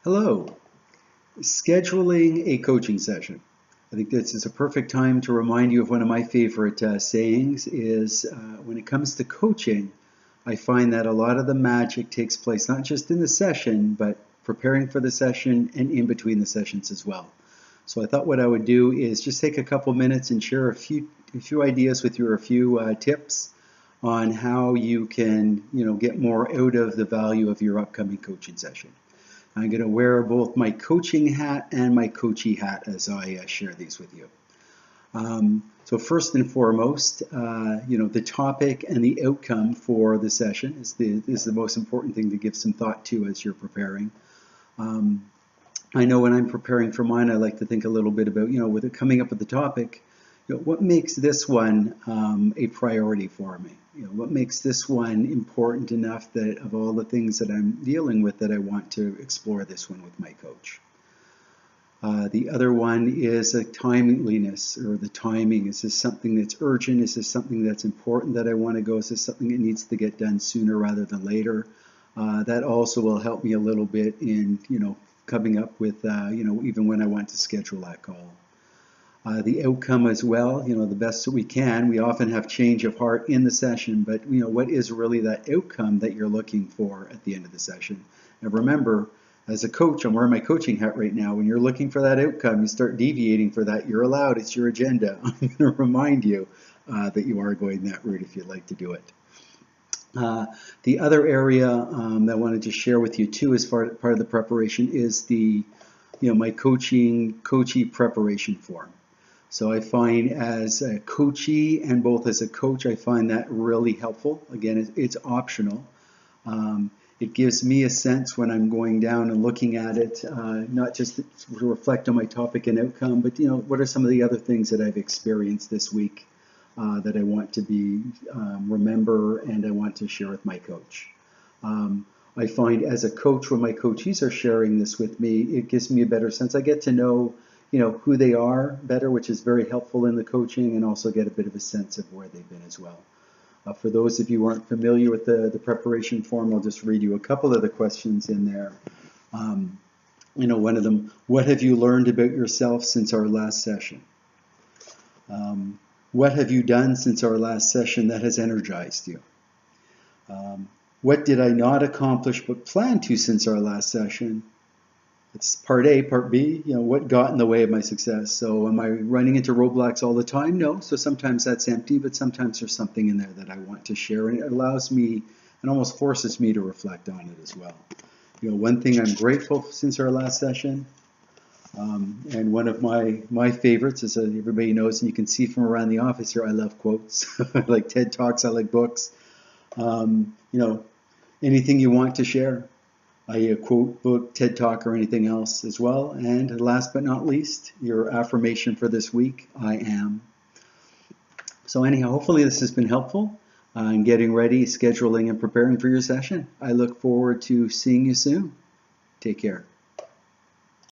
Hello. Scheduling a coaching session. I think this is a perfect time to remind you of one of my favorite sayings is when it comes to coaching, I find that a lot of the magic takes place not just in the session, but preparing for the session and in between the sessions as well. So I thought what I would do is just take a couple minutes and share a few ideas with you, or a few tips on how you can, get more out of the value of your upcoming coaching session. I'm going to wear both my coaching hat and my coachee hat as I share these with you. So first and foremost, the topic and the outcome for the session is the most important thing to give some thought to as you're preparing. I know when I'm preparing for mine, I like to think a little bit about, with it coming up with the topic, what makes this one a priority for me? What makes this one important enough that of all the things that I'm dealing with that I want to explore this one with my coach? The other one is a timeliness, or the timing. Is this something that's urgent? Is this something that's important that I want to go? Is this something that needs to get done sooner rather than later? That also will help me a little bit in, coming up with, even when I want to schedule that call. The outcome as well, the best that we can. We often have change of heart in the session, but what is really that outcome that you're looking for at the end of the session? And remember, as a coach, I'm wearing my coaching hat right now. When you're looking for that outcome, you start deviating for that. You're allowed. It's your agenda. I'm going to remind you that you are going that route if you'd like to do it. The other area that I wanted to share with you too, as part of the preparation, is the, my coachee preparation form. So I find as a coachee and both as a coach, I find that really helpful. Again, it's optional. It gives me a sense when I'm going down and looking at it, not just to reflect on my topic and outcome, but what are some of the other things that I've experienced this week that I want to remember and I want to share with my coach. I find as a coach, when my coachees are sharing this with me, it gives me a better sense. I get to know who they are better, which is very helpful in the coaching, and also get a bit of a sense of where they've been as well. For those of you who aren't familiar with the preparation form, I'll just read you a couple of the questions in there. One of them, what have you learned about yourself since our last session? What have you done since our last session that has energized you? What did I not accomplish but plan to since our last session? It's part A. Part B, what got in the way of my success? So am I running into roadblocks all the time? No. So sometimes that's empty, but sometimes there's something in there that I want to share, and it allows me and almost forces me to reflect on it as well. One thing I'm grateful for since our last session, and one of my favorites, as everybody knows, and you can see from around the office here, I love quotes. I like TED Talks, I like books. Anything you want to share. A quote, book, TED Talk, or anything else as well. And last but not least, your affirmation for this week, I am. So anyhow, hopefully this has been helpful in getting ready, scheduling, and preparing for your session. I look forward to seeing you soon. Take care.